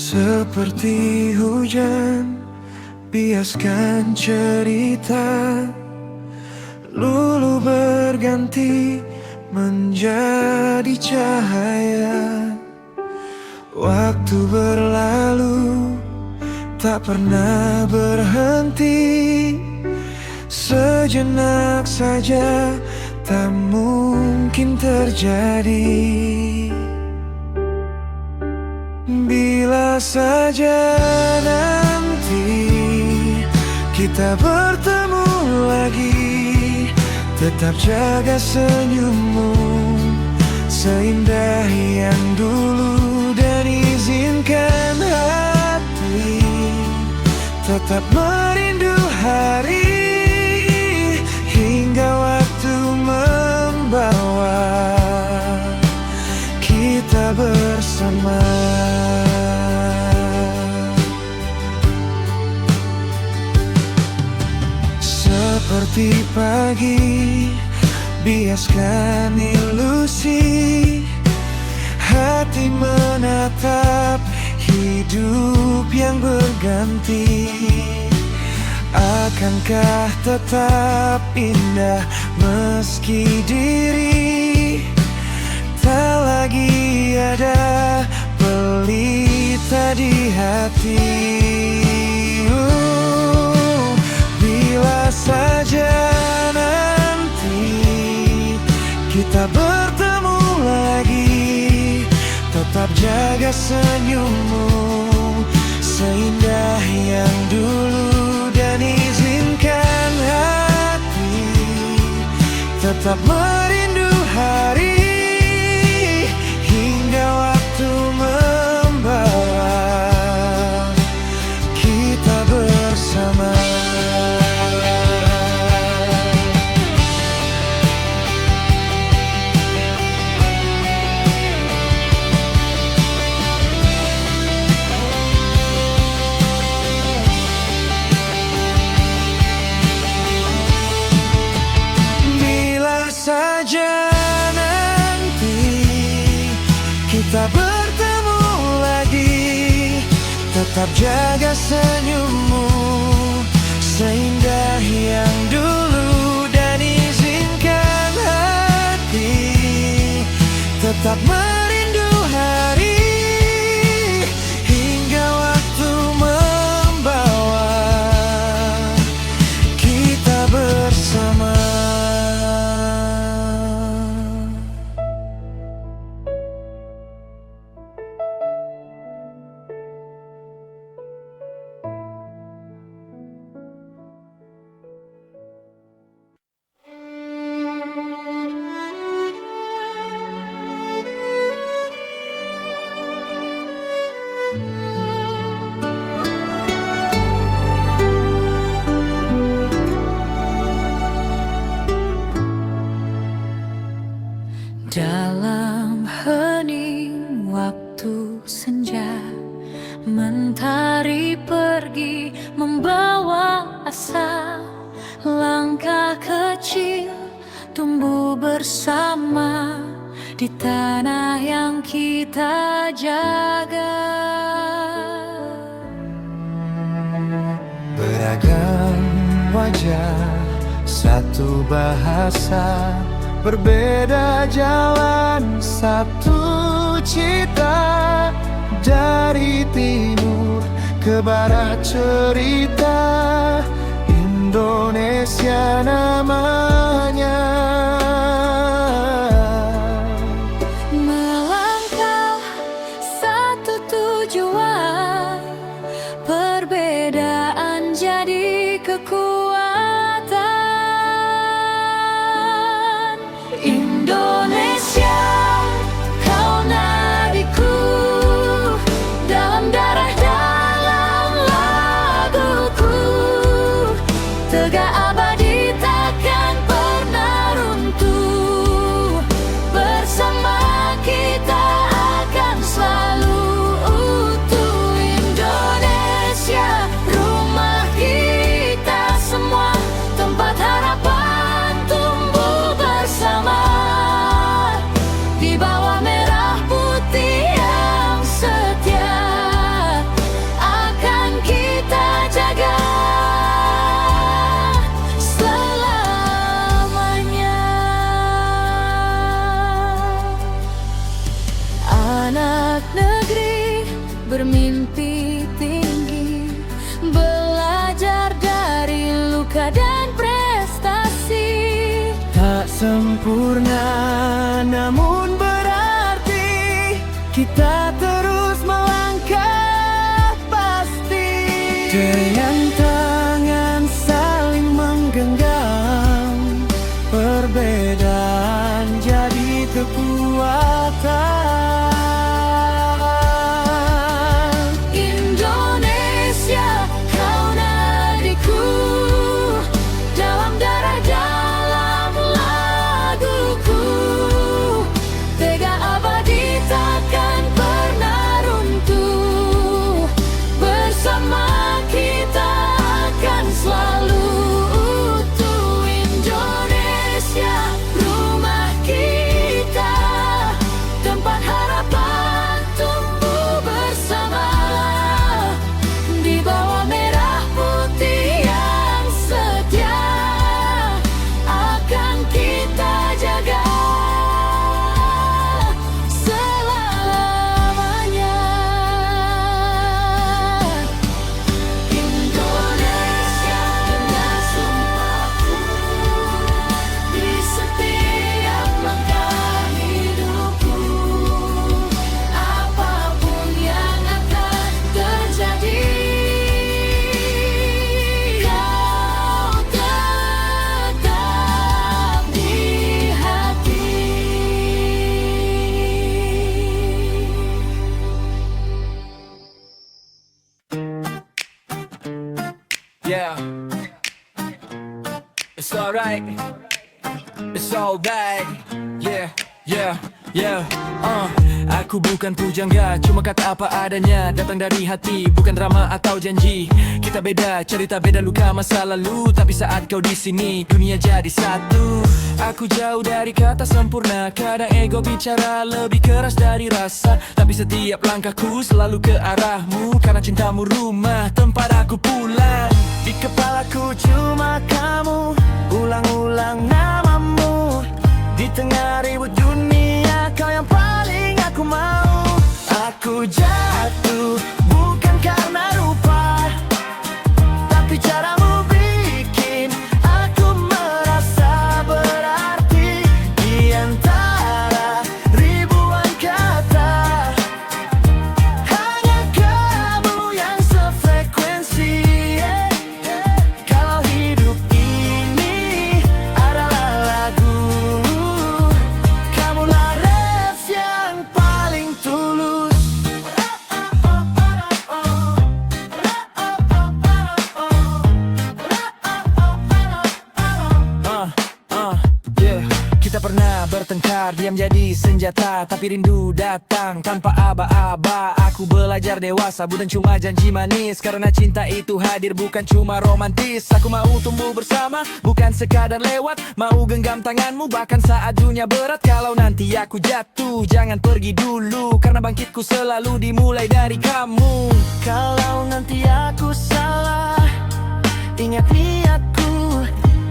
Seperti hujan, biaskan cerita lulu berganti menjadi cahaya. Waktu berlalu tak pernah berhenti. Sejenak saja tak mungkin terjadi. Bila saja nanti kita bertemu lagi, tetap jaga senyummu seindah yang dulu, dan izinkan hati tetap merindu hari hingga waktu membawa kita bersama. Seperti pagi, biaskan ilusi hati menatap hidup yang berganti. Akankah tetap indah meski diri tak lagi ada pelita di hati? Bila saja nanti kita bertemu lagi, tetap jaga senyummu seindah yang dulu, dan izinkan hati tetap merindu hari hingga waktu membawa kita bersama. Saja nanti kita bertemu lagi, tetap jaga senyummu seindah yang dulu, dan izinkan hati tetap merindu hari hingga waktu membawa kita bersama. Dalam hening waktu senja, mentari pergi membawa asa. Langkah kecil tumbuh bersama di tanah yang kita jaga. Beragam wajah, satu bahasa, berbeda jalan, satu cita. Dari timur ke barat cerita, Indonesia namanya. Melangkah satu tujuan, perbedaan jadi kekuatan. Indonesia, kau nadiku, dalam darah, dalam laguku, tegak abadi tak negeri, bermimpi tinggi, belajar dari luka dan prestasi. Tak sempurna namun berarti kita terus melangkah pasti. Dengan tangan saling menggenggam, perbedaan jadi kekuatan. Indonesia, kau nadiku, dalam darah dalam laguku. Tega abadi takkan pernah runtuh, bersama kita akan selalu utuh. Indonesia, rumah kita, tempat harapan tumbuh bersama. Di bawah merah putih yang setia, akan kita jaga selamanya. Indonesia, dengan sumpahku, di setiap langkah hidupku, apapun yang akan terjadi, kau tetap di hati. Yeah, it's alright, it's alright. Yeah, yeah, yeah. Aku bukan pujangga, cuma kata apa adanya, datang dari hati, bukan drama atau janji. Kita beda, cerita beda, luka masa lalu, tapi saat kau di sini, dunia jadi satu. Aku jauh dari kata sempurna, kadang ego bicara lebih keras dari rasa, tapi setiap langkahku selalu ke arahmu, karena cintamu rumah tempat aku pulang. Di kepalaku cuma kamu, ulang-ulang namamu. Di tengah ribut dunia, kau yang paling aku mau. Aku jatuh bukan karena rupa, tapi caramu bikin aku merasa berarti. Di antara ribuan kata, hanya kamu yang sefrekuensi. Kalau hidup ini adalah lagu, kamulah ref yang paling tulus. Yeah. Kita pernah bertengkar, diam jadi senjata, tapi rindu datang tanpa aba-aba. Aku belajar dewasa, bukan cuma janji manis, karena cinta itu hadir bukan cuma romantis. Aku mau tumbuh bersama, bukan sekadar lewat, mau genggam tanganmu bahkan saat dunia berat. Kalau nanti aku jatuh, jangan pergi dulu, karena bangkitku selalu dimulai dari kamu. Kalau nanti aku salah, ingat niatku,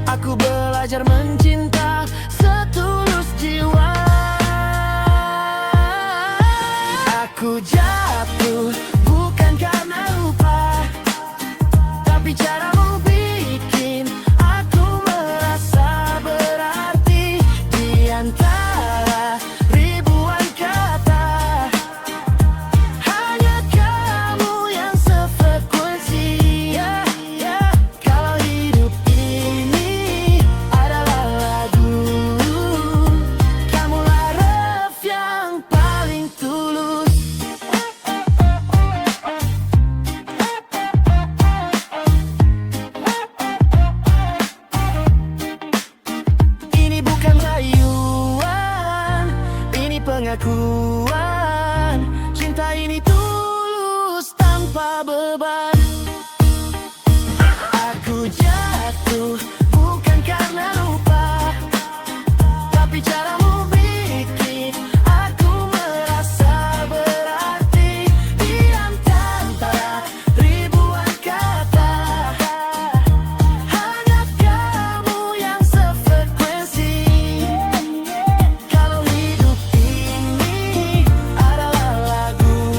aku belajar mencinta setulus jiwa. Aku jatuh bukan karena lupa, tapi caramu bikin aku merasa berarti. Di antara ribuan kata, hanya kamu yang sefrekuensi. Kalau hidup ini adalah lagu, kamulah ref yang paling tulus. Ini bukan rayuan, ini pengakuan. Cinta ini tulus tanpa beban. Aku jatuh bukan karena lupa, tapi caramu bikin aku merasa berarti. Di antara ribuan kata, hanya kamu yang sefrekuensi. Kalau hidup ini adalah lagu,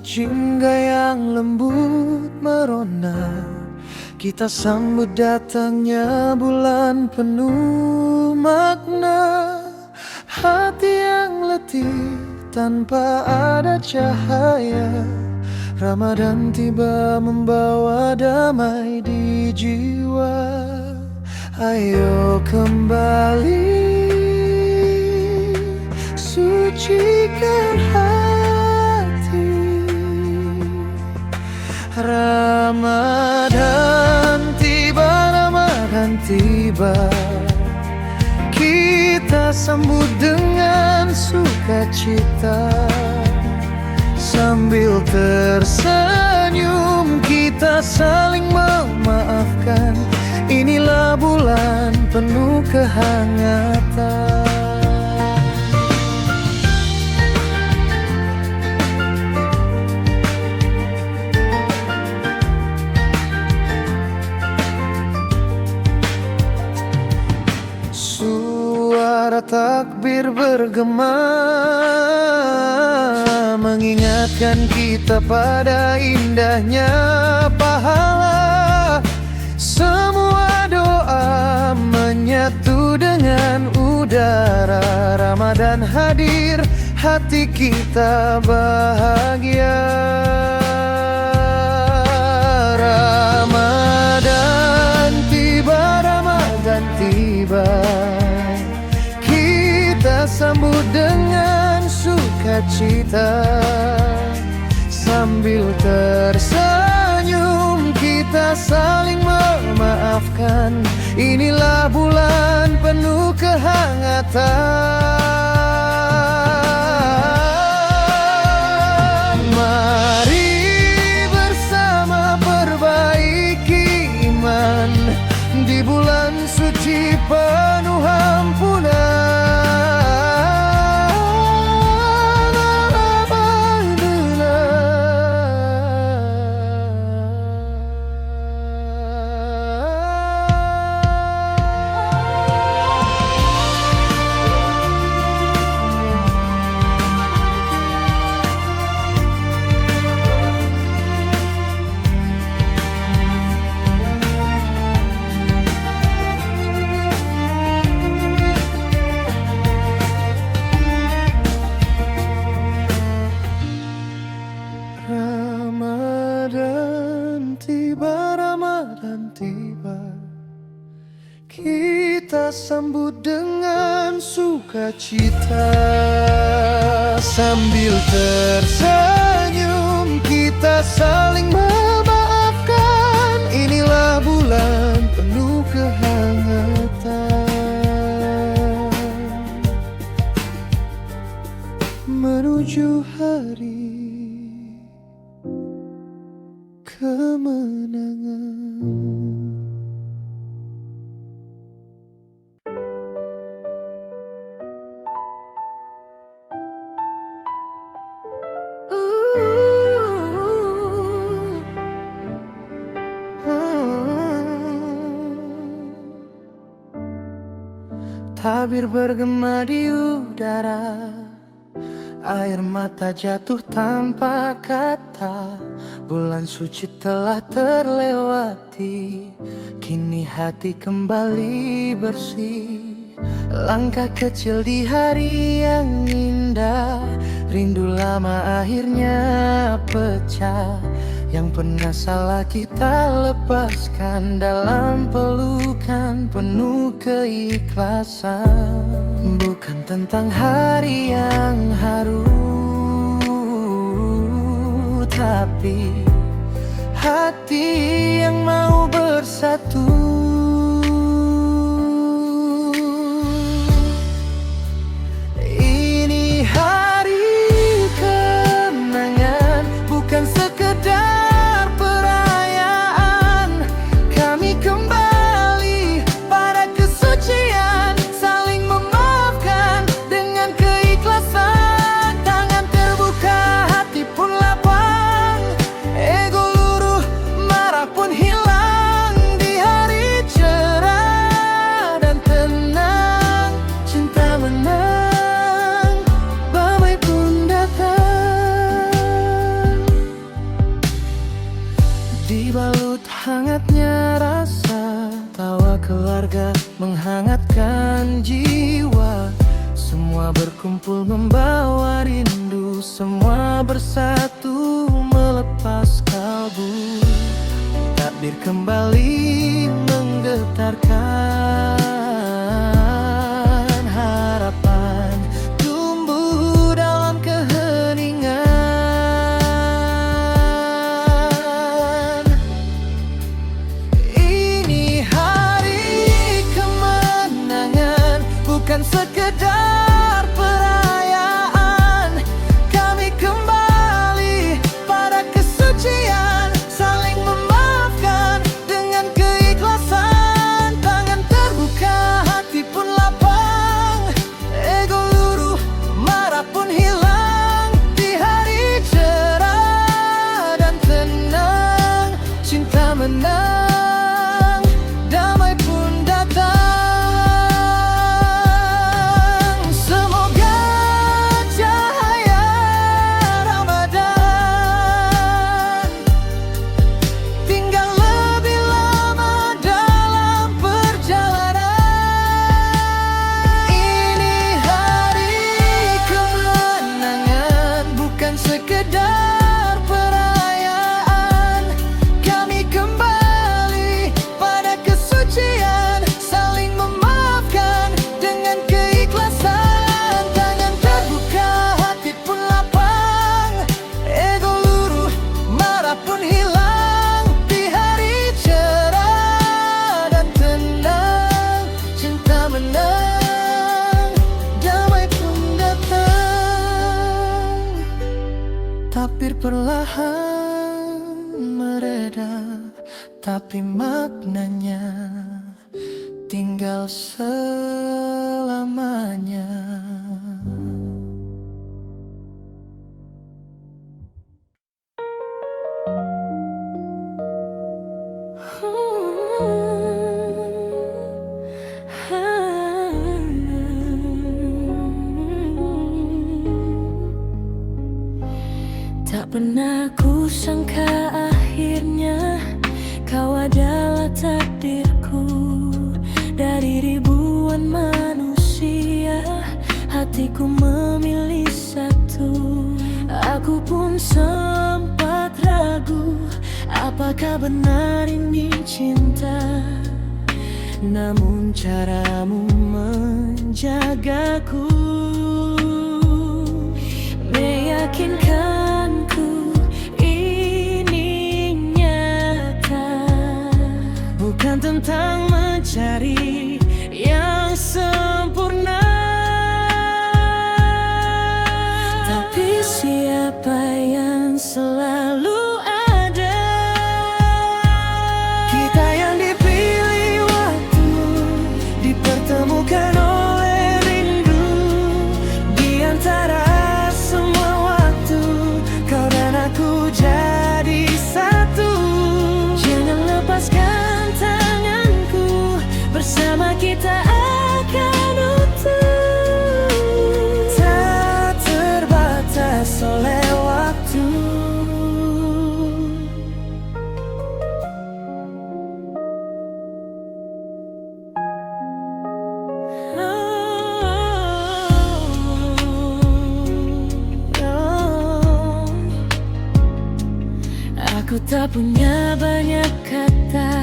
jingga yang lembut merona, kita sambut datangnya bulan penuh makna. Hati yang letih tanpa ada cahaya, Ramadan tiba membawa damai di jiwa. Ayo kembali sucikan hati. Ramadan tiba, kita sambut dengan sukacita. Sambil tersenyum kita saling memaafkan. Inilah bulan penuh kehangatan. Suara takbir bergema mengingatkan kita pada indahnya pahala. Semua doa menyatu dengan udara. Ramadan hadir, hati kita bahagia. Ramadan tiba, kita sambut dengan sukacita. Sambil tersenyum kita saling memaafkan. Inilah bulan penuh kehangatan. Mari bersama perbaiki iman di bulan suci penuh ampunan. Ramadan tiba, kita sambut dengan sukacita. Sambil tersenyum kita saling memaafkan. Inilah bulan penuh kehangatan. Menuju hari kemenangan. Tabir bergema di udara, air mata jatuh tanpa kata. Bulan suci telah terlewati, kini hati kembali bersih. Langkah kecil di hari yang indah, rindu lama akhirnya pecah. Yang pernah salah kita lepaskan dalam pelukan penuh keikhlasan. Bukan tentang hari yang haru, tapi hati yang mau bersatu. Ini hari kemenangan, bukan sekedar perayaan. Kami kembali pada kesucian, saling memaafkan dengan keikhlasan. Tangan terbuka, hati pun lapang, ego luruh, marah pun hilang. Di hari Dibalut hangatnya rasa, tawa keluarga menghangatkan jiwa. Semua berkumpul membawa rindu, semua bersatu melepas kalbu. Takdir kembali menggetarkan harapan, tumbuh dalam keheningan. Ini hari kemenangan, bukan sekedar perayaan. Kami kembali pada kesucian, saling memaafkan dengan keikhlasan. Tangan terbuka, hati pun lapang, ego luruh, marah pun hilang. Di hari cerah dan tenang, cinta menang, damai pun datang. Semoga cahaya Ramadan tinggal lebih lama dalam perjalanan. Ini hari kemenangan, bukan sekedar perayaan. Kami kembali pada kesucian, saling memaafkan dengan keikhlasan. Tangan terbuka, hati pun lapang, ego luruh, marah pun hilang. Di hari cerah dan tenang, cinta menang, damai pun datang. Tapir perlahan mereda, tapi maknanya tinggal selamanya. Tak pernah ku sangka akhirnya kau adalah takdirku. Dari ribuan manusia, hatiku memilih satu. Aku pun sempat ragu, apakah benar ini cinta. Namun caramu menjagaku meyakinkanku ini nyata. Bukan tentang mencari yang sempurna, tapi siapa yang selalu ada. Kita yang dipilih waktu, dipertemukan oleh rindu. Di antara semua waktu, kau dan aku jadi satu. Jangan lepaskan tanganku, bersama kita akan utuh. Tak terbatas oleh waktu. Aku tak punya banyak kata,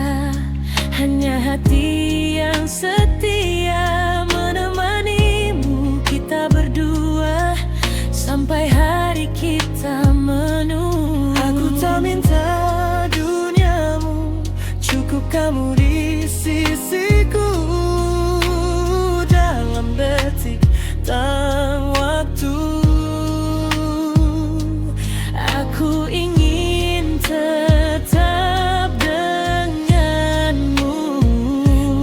hanya hati yang setia menemanimu. Kita berdua sampai hari kita menua. Aku tak minta duniamu, cukup kamu di sisiku. Dalam detik dan waktu, Aku ingin tetap denganmu.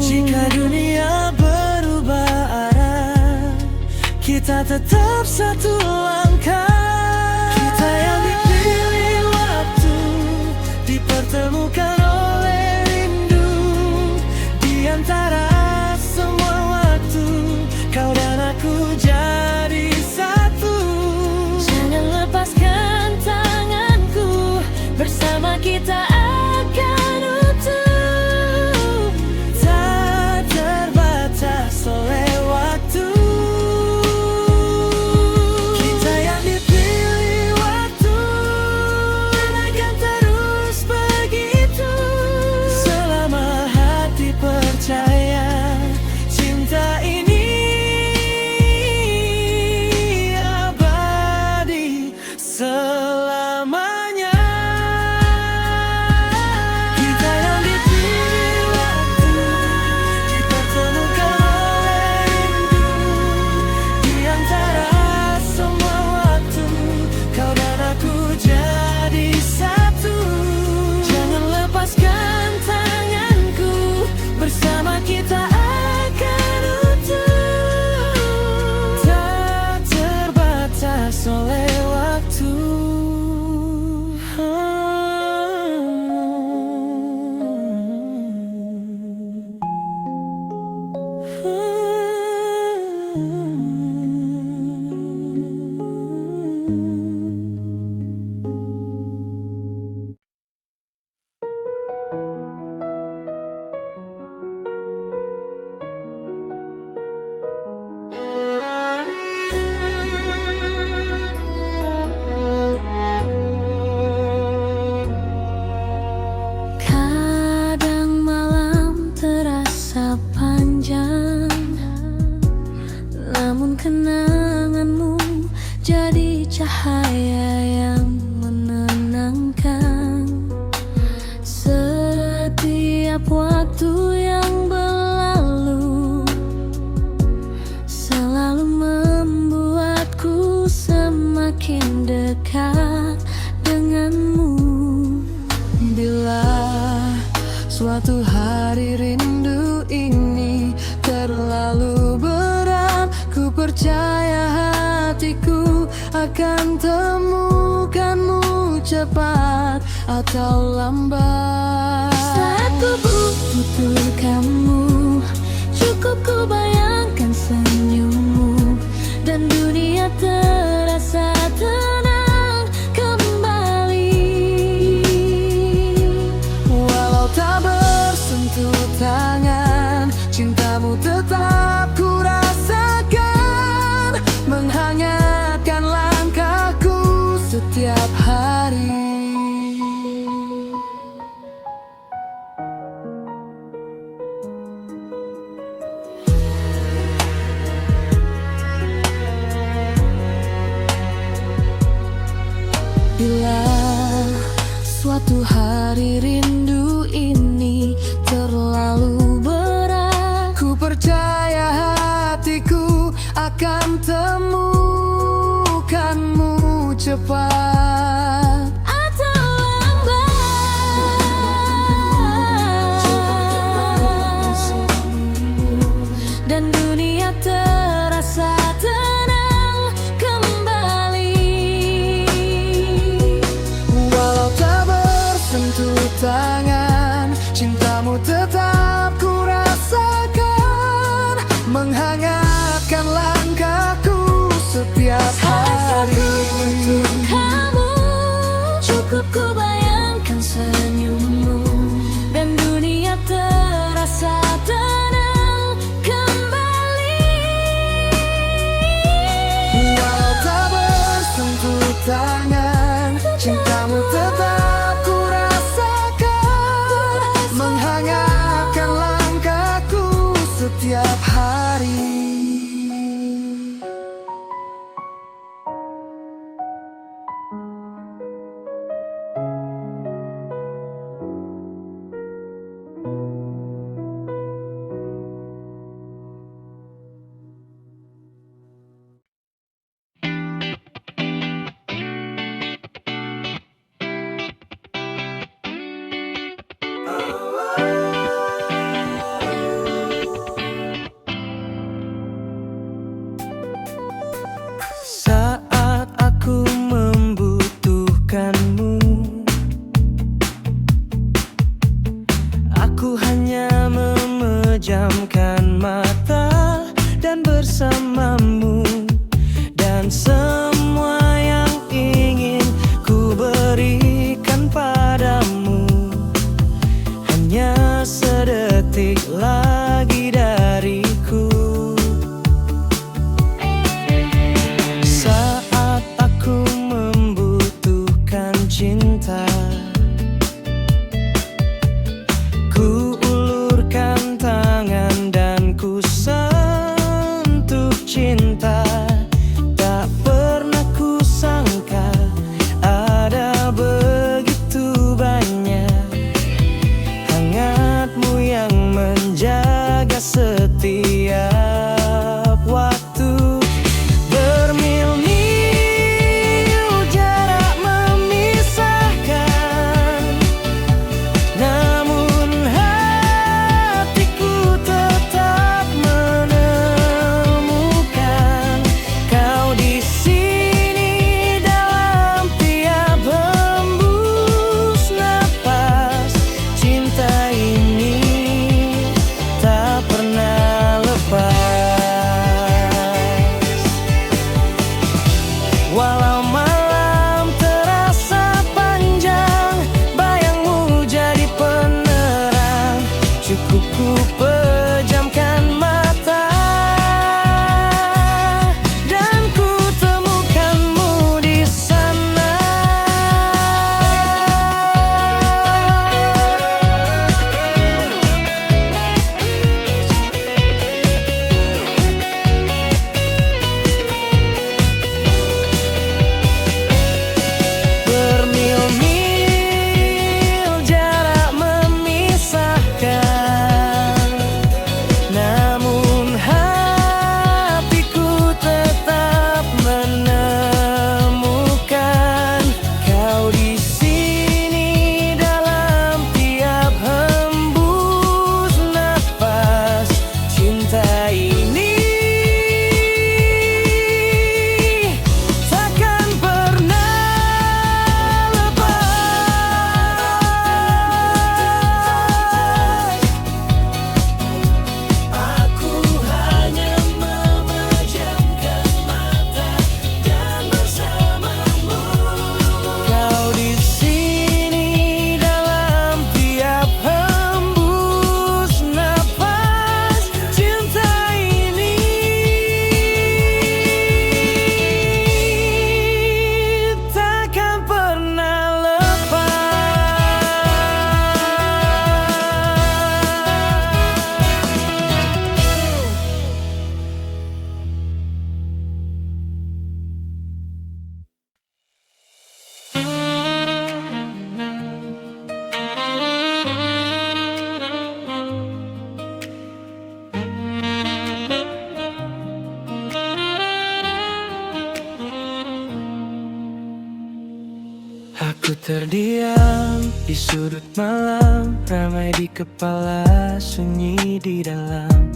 jika dunia berubah arah, kita tetap satu langkah. Kita yang dipilih waktu, dipertemukan oleh rindu. Di antara semua waktu, kau dan aku jadi satu. Jangan lepaskan tanganku, bersama kita akan waktu yang berlalu selalu membuatku semakin dekat denganmu. Bila suatu hari rindu ini terlalu berat, ku percaya hatiku akan temukanmu cepat atau lambat. Saat ku butuh kamu, cukup ku bayangkan senyummu, dan dunia terasa tenang kembali. Walau tak bersentuh tangan, cintamu tetap ku rasakan, menghangatkan langkahku setiap hari. Bila suatu hari rindu ini terlalu berat, ku percaya hatiku akan temukanmu cepat Atau lambat, dan dunia terasa tenang kembali. Walau tak bersentuh tangan, cintamu tetap ku rasakan, menghangatkan langkahku setiap hari. Kamu, cukup ku bayangkan senyummu, dan dunia terasa tenang kembali. Walau tak bersentuh tangan, cintamu tetap ku rasakan, menghangatkan langkahku setiap hari. Saat aku membutuhkanmu, aku hanya memejamkan mata dan bersamamu, dan semua yang ingin ku berikan padamu hanya sedetik lagi dariku. Saat aku membutuhkan cinta, ku ulurkan tangan dan ku sentuh cinta. Tak pernah ku sangka ada begitu banyak hangatmu yang menjaga setiap waktu. Bermil-mil jarak memisahkan, namun hatiku tetap menemukan kau di sini dalam tiap hembus napas. Cinta ini tak pernah Terdiam di sudut malam, ramai di kepala, sunyi di dalam.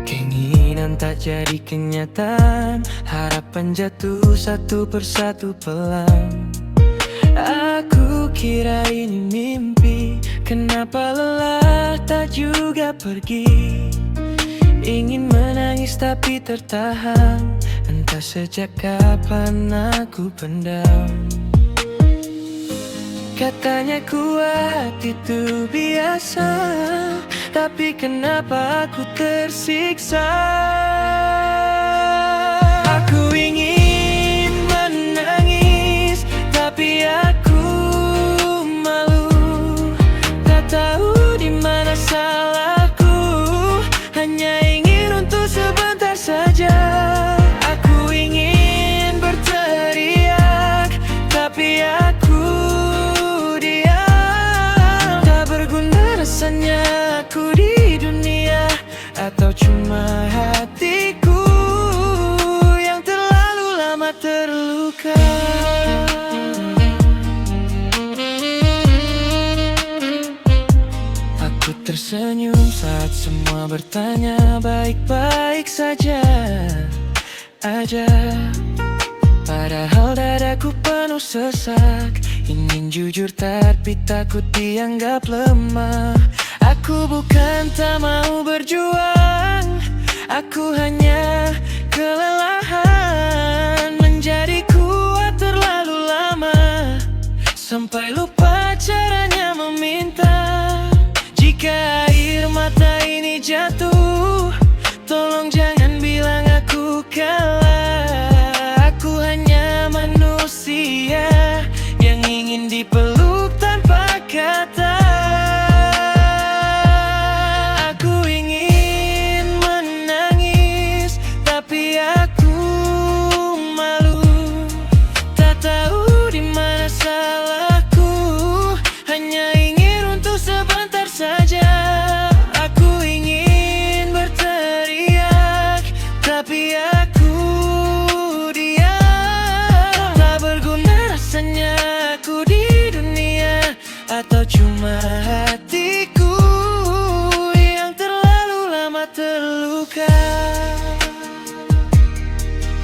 Keinginan tak jadi kenyataan, harapan jatuh satu persatu pelan. Aku kira ini mimpi, kenapa lelah tak juga pergi. Ingin menangis tapi tertahan, entah sejak kapan aku pendam. Katanya kuat itu biasa, tapi kenapa aku tersiksa? Aku ingin menangis, tapi aku malu. Tak tahu di mana salahku, hanya ingin untuk sebentar saja. Aku ingin berteriak, tapi aku rasanya aku di dunia, atau cuma hatiku yang terlalu lama terluka. Aku tersenyum saat semua bertanya baik-baik saja aja. Padahal dadaku penuh sesak, ingin jujur tapi takut dianggap lemah. Aku bukan tak mau berjuang, aku hanya kelelahan. Menjadi kuat terlalu lama, sampai lupa caranya meminta. Jika air mata ini jatuh, tolong jangan bilang aku kalah. Aku hanya manusia yang ingin dipeluk tanpa kata. Aku ingin menangis, tapi aku malu. Tak tahu di mana salahku, hanya ingin untuk sebentar saja. Aku ingin berteriak, tapi aku aku di dunia, atau cuma hatiku yang terlalu lama terluka.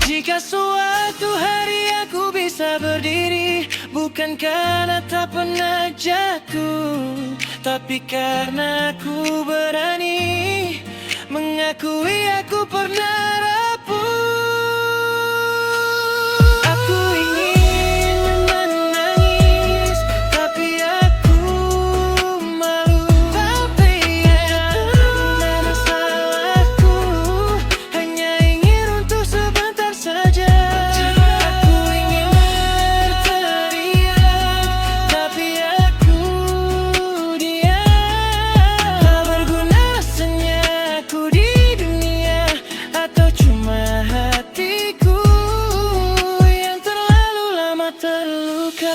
Jika suatu hari aku bisa berdiri, bukan karena tak pernah jatuh, tapi karena aku berani mengakui aku pernah rapuh. Aku ingin menangis, tapi aku malu. Tapi mana salahku, hanya ingin untuk sebentar saja. Aku ingin berteriak, tapi aku diam. Tak berguna rasanya aku di dunia, atau cuma hatiku yang terlalu lama terluka.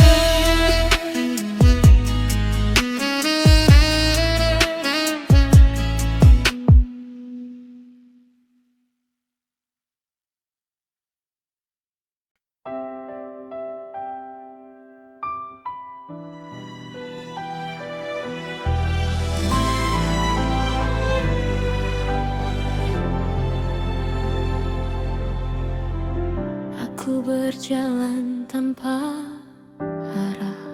Aku berjalan tanpa arah,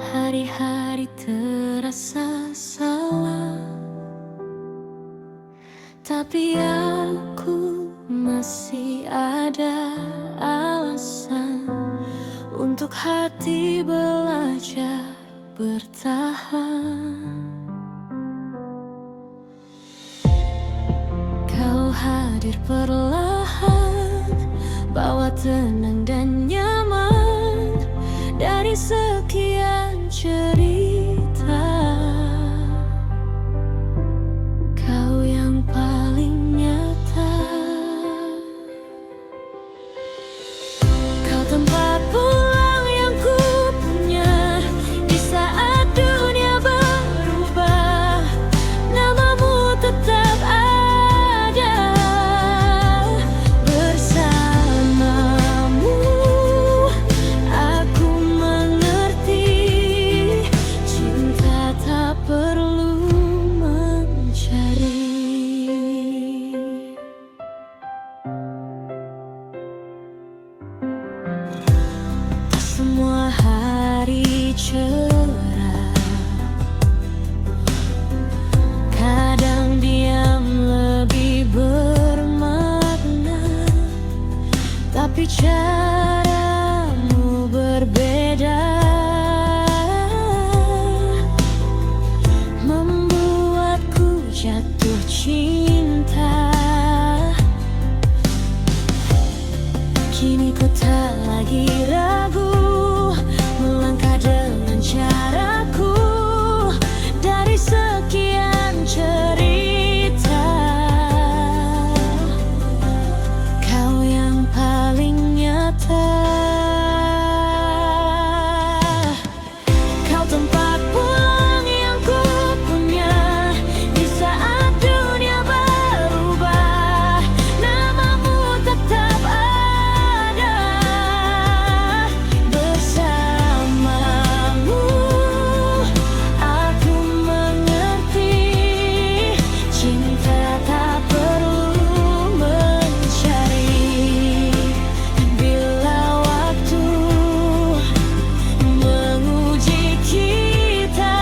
hari-hari terasa salah, tapi aku masih ada alasan untuk hati belajar bertahan. Kau hadir perlahan, bawa tenang dan nyaman dari sekian cerita. Kau yang paling nyata, kau tempat pulang yang ku punya di saat dunia berubah. Namamu tetap ada bersamamu. caramu berbeda, membuatku jatuh cinta. Kini ku tak lagi ragu, melangkah dengan caraku. Dari sekian cerita, kau yang paling nyata. Kau tempat pulang yang ku punya di saat dunia berubah. Namamu tetap ada, bersamamu aku mengerti. Cinta tak perlu mencari, bila waktu menguji kita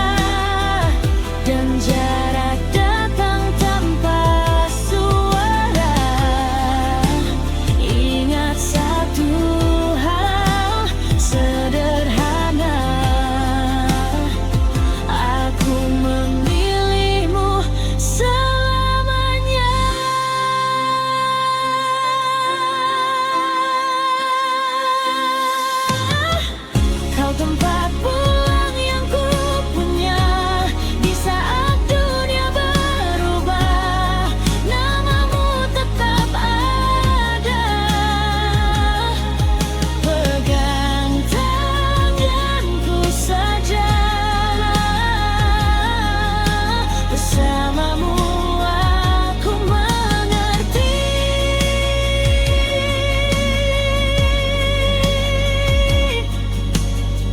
dan jarak datang tanpa suara. Ingat satu hal sederhana, aku memilihmu selamanya. Kau tempat pulang yang ku punya di saat dunia berubah. Namamu tetap ada, pegang tanganku sajalah. Bersamamu aku mengerti.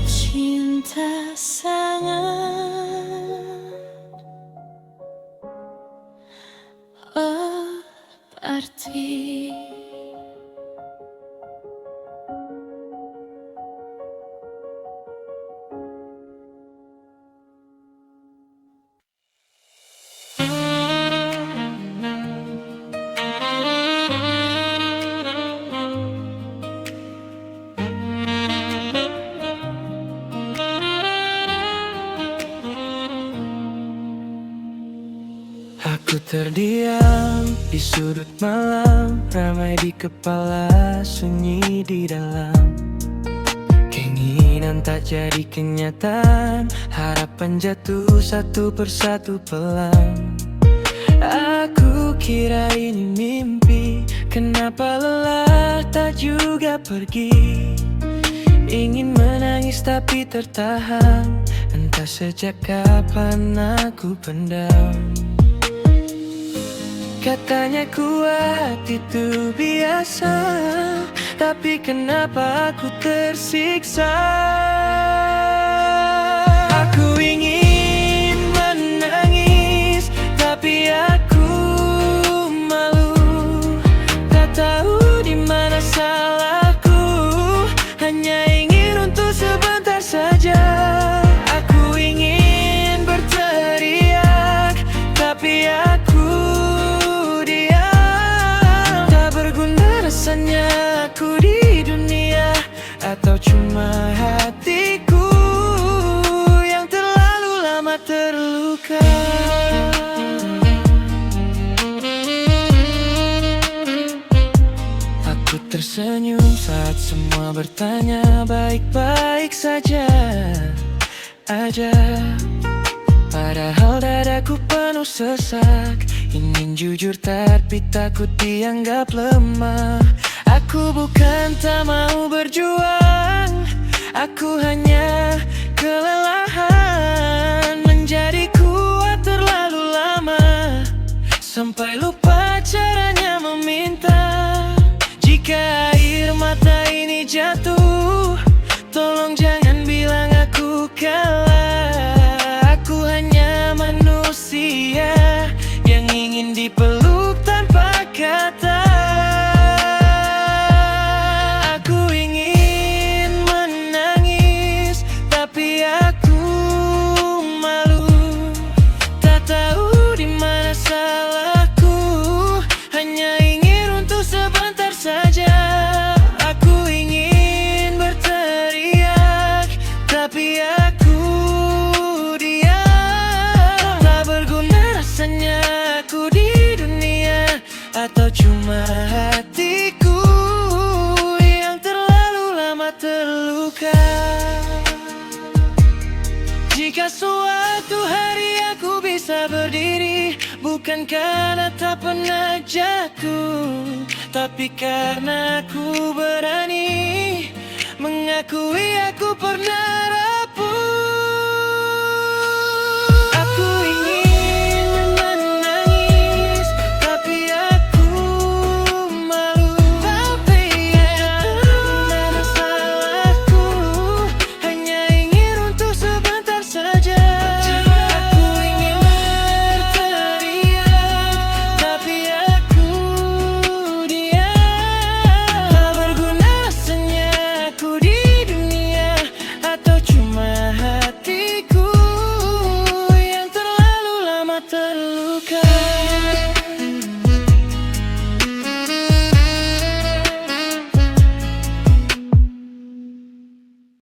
Cinta sangat berarti. Aku terdiam di sudut malam, ramai di kepala, sunyi di dalam. Keinginan tak jadi kenyataan, harapan jatuh satu persatu pelan. Aku kira ini mimpi, kenapa lelah tak juga pergi. Ingin menangis tapi tertahan, entah sejak kapan aku pendam. Katanya kuat itu biasa, tapi kenapa aku tersiksa? Aku ingin menangis, tapi aku malu. Tak tahu di mana salahku, hanya ingin untuk sebentar saja. Aku ingin berteriak, tapi aku rasanya aku di dunia, atau cuma hatiku yang terlalu lama terluka. Aku tersenyum saat semua bertanya baik-baik saja aja. Padahal dadaku penuh sesak, ingin jujur tapi takut dianggap lemah. Aku bukan tak mau berjuang, aku hanya kelelahan menjadi kuat terlalu lama, sampai lupa caranya meminta. Jika air mata ini jatuh, tolong jangan bilang aku kalah. Aku hanya manusia yang ingin dipeluk tanpa kata. Aku ingin menangis, tapi Jika suatu hari aku bisa berdiri, bukan karena tak pernah jatuh, tapi karena aku berani mengakui aku pernah